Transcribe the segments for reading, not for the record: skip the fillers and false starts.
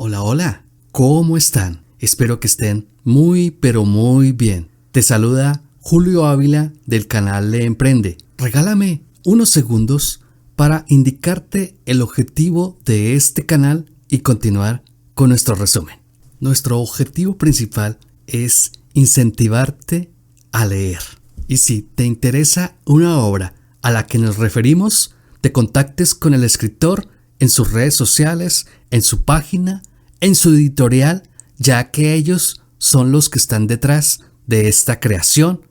Hola, hola, ¿cómo están? Espero que estén muy, pero muy bien. Te saluda Julio Ávila del canal de Emprende. Regálame unos segundos para indicarte el objetivo de este canal y continuar con nuestro resumen. Nuestro objetivo principal es incentivarte a leer. Y si te interesa una obra a la que nos referimos, te contactes con el escritor en sus redes sociales, en su página, en su editorial, ya que ellos son los que están detrás de esta creación,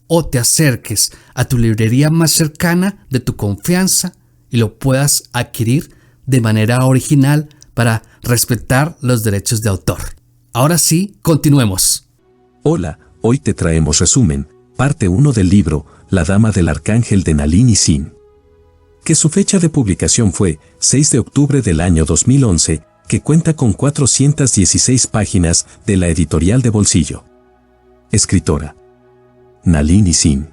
o te acerques a tu librería más cercana de tu confianza y lo puedas adquirir de manera original para respetar los derechos de autor. Ahora sí, continuemos. Hola, hoy te traemos resumen, parte 1 del libro La Dama del Arcángel de Nalini Singh, que su fecha de publicación fue 6 de octubre del año 2011, que cuenta con 416 páginas de la editorial de bolsillo. Escritora Nalini Singh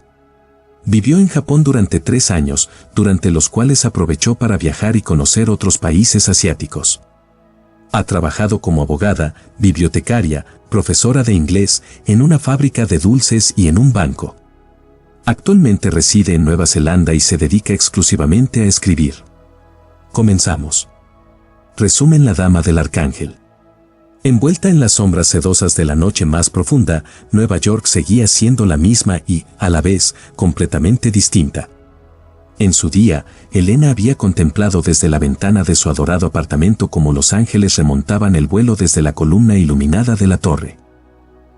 vivió en Japón durante 3 años, durante los cuales aprovechó para viajar y conocer otros países asiáticos. Ha trabajado como abogada, bibliotecaria, profesora de inglés, en una fábrica de dulces y en un banco. Actualmente reside en Nueva Zelanda y se dedica exclusivamente a escribir. Comenzamos. Resumen: La Dama del Arcángel. Envuelta en las sombras sedosas de la noche más profunda, Nueva York seguía siendo la misma y, a la vez, completamente distinta. En su día, Elena había contemplado desde la ventana de su adorado apartamento cómo los ángeles remontaban el vuelo desde la columna iluminada de la torre.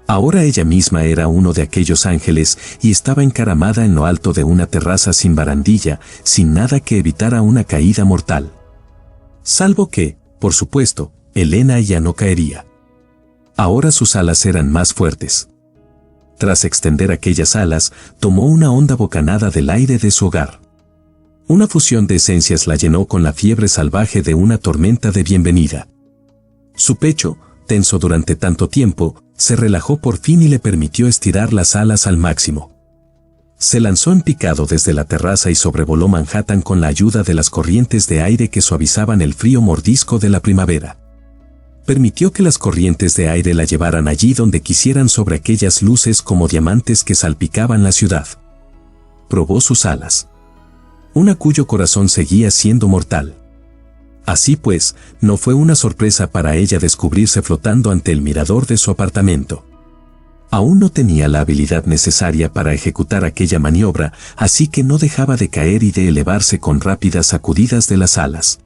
Ahora ella misma era uno de aquellos ángeles y estaba encaramada en lo alto de una terraza sin barandilla, sin nada que evitara una caída mortal. Salvo que, por supuesto, Elena ya no caería. Ahora sus alas eran más fuertes. Tras extender aquellas alas, tomó una honda bocanada del aire de su hogar. Una fusión de esencias la llenó con la fiebre salvaje de una tormenta de bienvenida. Su pecho, tenso durante tanto tiempo, se relajó por fin y le permitió estirar las alas al máximo. Se lanzó en picado desde la terraza y sobrevoló Manhattan con la ayuda de las corrientes de aire que suavizaban el frío mordisco de la primavera. Permitió que las corrientes de aire la llevaran allí donde quisieran sobre aquellas luces como diamantes que salpicaban la ciudad. Probó sus alas. Una cuyo corazón seguía siendo mortal. Así pues, no fue una sorpresa para ella descubrirse flotando ante el mirador de su apartamento. Aún no tenía la habilidad necesaria para ejecutar aquella maniobra, así que no dejaba de caer y de elevarse con rápidas sacudidas de las alas.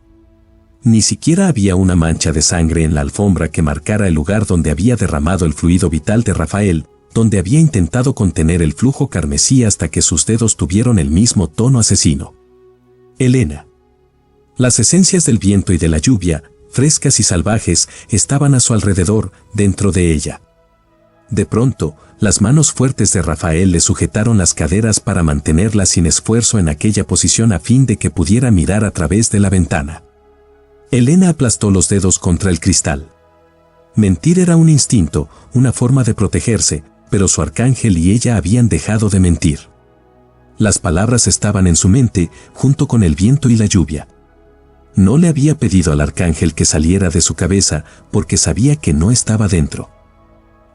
Ni siquiera había una mancha de sangre en la alfombra que marcara el lugar donde había derramado el fluido vital de Rafael, donde había intentado contener el flujo carmesí hasta que sus dedos tuvieron el mismo tono asesino. Elena. Las esencias del viento y de la lluvia, frescas y salvajes, estaban a su alrededor, dentro de ella. De pronto, las manos fuertes de Rafael le sujetaron las caderas para mantenerla sin esfuerzo en aquella posición a fin de que pudiera mirar a través de la ventana. Elena aplastó los dedos contra el cristal. Mentir era un instinto, una forma de protegerse, pero su arcángel y ella habían dejado de mentir. Las palabras estaban en su mente, junto con el viento y la lluvia. No le había pedido al arcángel que saliera de su cabeza, porque sabía que no estaba dentro.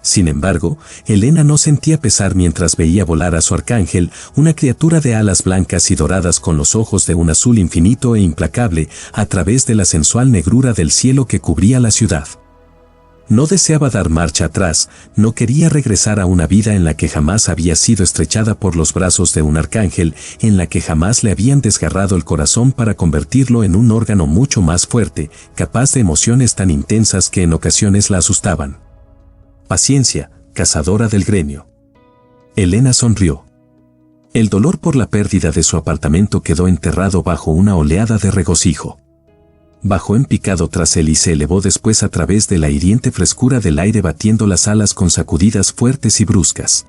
Sin embargo, Elena no sentía pesar mientras veía volar a su arcángel, una criatura de alas blancas y doradas con los ojos de un azul infinito e implacable, a través de la sensual negrura del cielo que cubría la ciudad. No deseaba dar marcha atrás, no quería regresar a una vida en la que jamás había sido estrechada por los brazos de un arcángel, en la que jamás le habían desgarrado el corazón para convertirlo en un órgano mucho más fuerte, capaz de emociones tan intensas que en ocasiones la asustaban. Paciencia, cazadora del gremio. Elena sonrió. El dolor por la pérdida de su apartamento quedó enterrado bajo una oleada de regocijo. Bajó en picado tras él y se elevó después a través de la hiriente frescura del aire batiendo las alas con sacudidas fuertes y bruscas.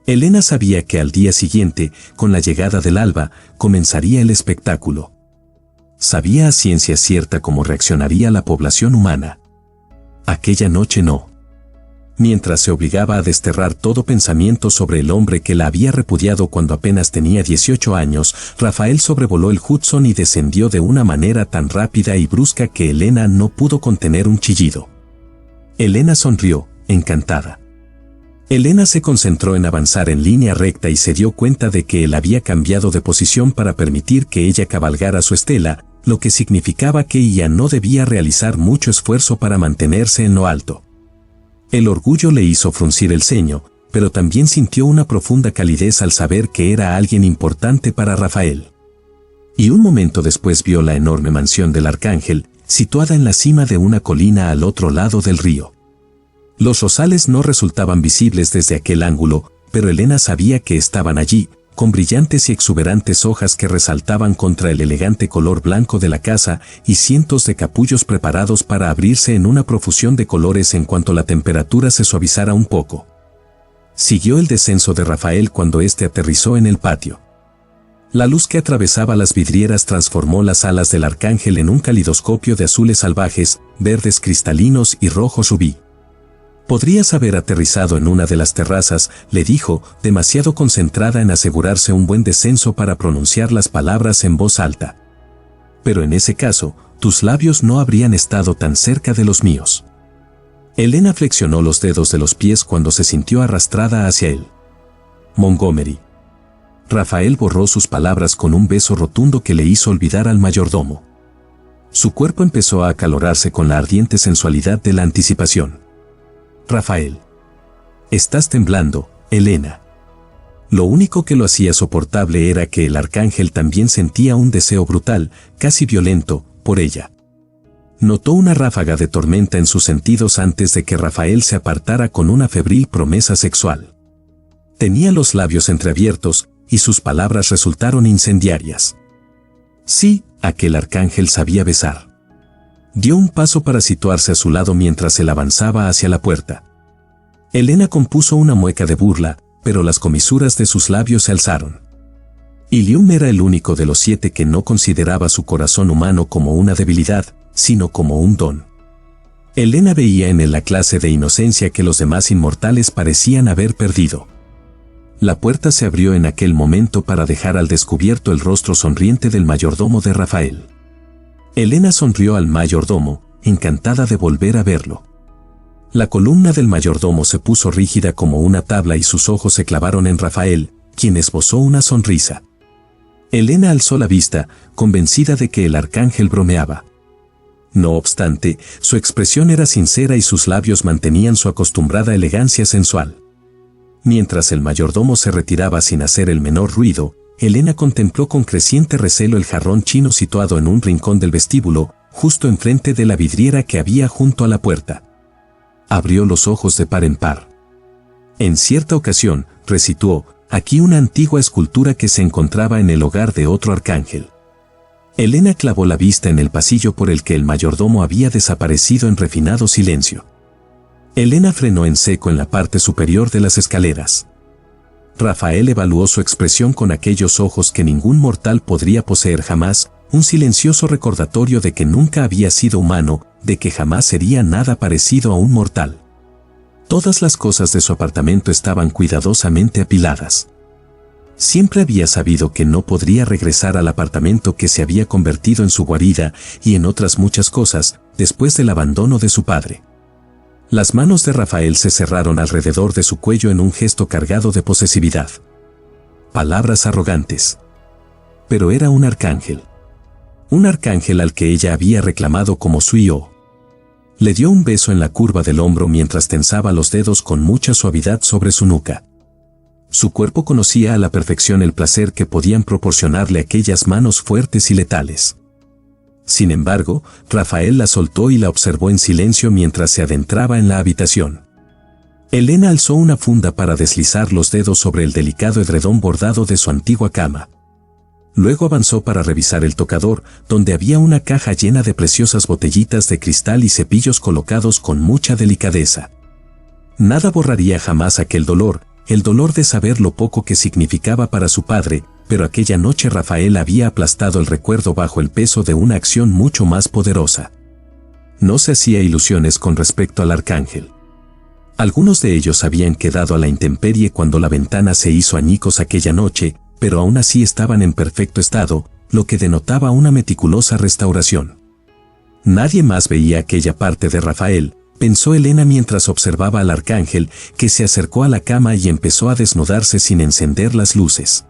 Elena sabía que al día siguiente, con la llegada del alba, comenzaría el espectáculo. Sabía a ciencia cierta cómo reaccionaría la población humana. Aquella noche no. Mientras se obligaba a desterrar todo pensamiento sobre el hombre que la había repudiado cuando apenas tenía 18 años, Rafael sobrevoló el Hudson y descendió de una manera tan rápida y brusca que Elena no pudo contener un chillido. Elena sonrió, encantada. Elena se concentró en avanzar en línea recta y se dio cuenta de que él había cambiado de posición para permitir que ella cabalgara su estela, lo que significaba que ella no debía realizar mucho esfuerzo para mantenerse en lo alto. El orgullo le hizo fruncir el ceño, pero también sintió una profunda calidez al saber que era alguien importante para Rafael. Y un momento después vio la enorme mansión del arcángel, situada en la cima de una colina al otro lado del río. Los rosales no resultaban visibles desde aquel ángulo, pero Elena sabía que estaban allí, con brillantes y exuberantes hojas que resaltaban contra el elegante color blanco de la casa y cientos de capullos preparados para abrirse en una profusión de colores en cuanto la temperatura se suavizara un poco. Siguió el descenso de Rafael cuando éste aterrizó en el patio. La luz que atravesaba las vidrieras transformó las alas del arcángel en un calidoscopio de azules salvajes, verdes cristalinos y rojos rubí. «Podrías haber aterrizado en una de las terrazas», le dijo, demasiado concentrada en asegurarse un buen descenso para pronunciar las palabras en voz alta. «Pero en ese caso, tus labios no habrían estado tan cerca de los míos». Elena flexionó los dedos de los pies cuando se sintió arrastrada hacia él. «Montgomery». Rafael borró sus palabras con un beso rotundo que le hizo olvidar al mayordomo. Su cuerpo empezó a acalorarse con la ardiente sensualidad de la anticipación. «Rafael. Estás temblando, Elena». Lo único que lo hacía soportable era que el arcángel también sentía un deseo brutal, casi violento, por ella. Notó una ráfaga de tormenta en sus sentidos antes de que Rafael se apartara con una febril promesa sexual. Tenía los labios entreabiertos, y sus palabras resultaron incendiarias. Sí, aquel arcángel sabía besar. Dio un paso para situarse a su lado mientras él avanzaba hacia la puerta. Elena compuso una mueca de burla, pero las comisuras de sus labios se alzaron. Ilium era el único de los 7 que no consideraba su corazón humano como una debilidad, sino como un don. Elena veía en él la clase de inocencia que los demás inmortales parecían haber perdido. La puerta se abrió en aquel momento para dejar al descubierto el rostro sonriente del mayordomo de Rafael. Elena sonrió al mayordomo, encantada de volver a verlo. La columna del mayordomo se puso rígida como una tabla y sus ojos se clavaron en Rafael, quien esbozó una sonrisa. Elena alzó la vista, convencida de que el arcángel bromeaba. No obstante, su expresión era sincera y sus labios mantenían su acostumbrada elegancia sensual. Mientras el mayordomo se retiraba sin hacer el menor ruido, Elena contempló con creciente recelo el jarrón chino situado en un rincón del vestíbulo, justo enfrente de la vidriera que había junto a la puerta. Abrió los ojos de par en par. En cierta ocasión, recitó, aquí una antigua escultura que se encontraba en el hogar de otro arcángel. Elena clavó la vista en el pasillo por el que el mayordomo había desaparecido en refinado silencio. Elena frenó en seco en la parte superior de las escaleras. Rafael evaluó su expresión con aquellos ojos que ningún mortal podría poseer jamás, un silencioso recordatorio de que nunca había sido humano, de que jamás sería nada parecido a un mortal. Todas las cosas de su apartamento estaban cuidadosamente apiladas. Siempre había sabido que no podría regresar al apartamento que se había convertido en su guarida y en otras muchas cosas, después del abandono de su padre. Las manos de Rafael se cerraron alrededor de su cuello en un gesto cargado de posesividad. Palabras arrogantes. Pero era un arcángel. Un arcángel al que ella había reclamado como su hijo. Le dio un beso en la curva del hombro mientras tensaba los dedos con mucha suavidad sobre su nuca. Su cuerpo conocía a la perfección el placer que podían proporcionarle aquellas manos fuertes y letales. Sin embargo, Rafael la soltó y la observó en silencio mientras se adentraba en la habitación. Elena alzó una funda para deslizar los dedos sobre el delicado edredón bordado de su antigua cama. Luego avanzó para revisar el tocador, donde había una caja llena de preciosas botellitas de cristal y cepillos colocados con mucha delicadeza. Nada borraría jamás aquel dolor, el dolor de saber lo poco que significaba para su padre, pero aquella noche Rafael había aplastado el recuerdo bajo el peso de una acción mucho más poderosa. No se hacía ilusiones con respecto al arcángel. Algunos de ellos habían quedado a la intemperie cuando la ventana se hizo añicos aquella noche, pero aún así estaban en perfecto estado, lo que denotaba una meticulosa restauración. Nadie más veía aquella parte de Rafael, pensó Elena mientras observaba al arcángel, que se acercó a la cama y empezó a desnudarse sin encender las luces.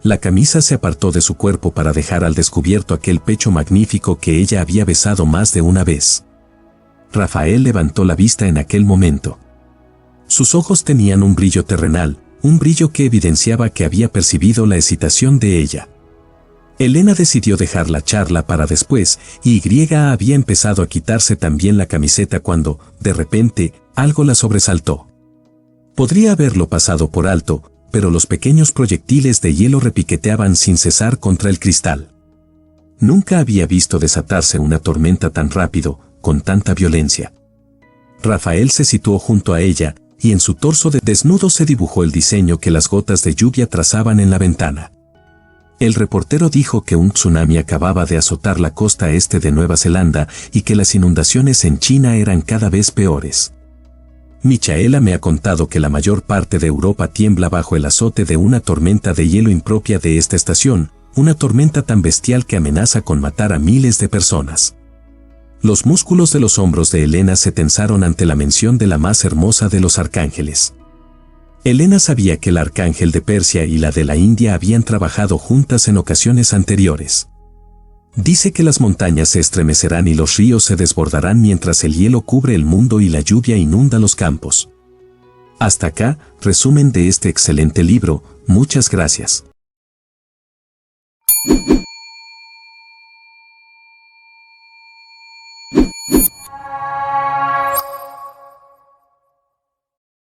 La camisa se apartó de su cuerpo para dejar al descubierto aquel pecho magnífico que ella había besado más de una vez. Rafael levantó la vista en aquel momento. Sus ojos tenían un brillo terrenal, un brillo que evidenciaba que había percibido la excitación de ella. Elena decidió dejar la charla para después, y había empezado a quitarse también la camiseta cuando, de repente, algo la sobresaltó. Podría haberlo pasado por alto, pero los pequeños proyectiles de hielo repiqueteaban sin cesar contra el cristal. Nunca había visto desatarse una tormenta tan rápido, con tanta violencia. Rafael se situó junto a ella, y en su torso desnudo se dibujó el diseño que las gotas de lluvia trazaban en la ventana. El reportero dijo que un tsunami acababa de azotar la costa este de Nueva Zelanda y que las inundaciones en China eran cada vez peores. Michaela me ha contado que la mayor parte de Europa tiembla bajo el azote de una tormenta de hielo impropia de esta estación, una tormenta tan bestial que amenaza con matar a miles de personas. Los músculos de los hombros de Elena se tensaron ante la mención de la más hermosa de los arcángeles. Elena sabía que el arcángel de Persia y la de la India habían trabajado juntas en ocasiones anteriores. Dice que las montañas se estremecerán y los ríos se desbordarán mientras el hielo cubre el mundo y la lluvia inunda los campos. Hasta acá, resumen de este excelente libro. Muchas gracias.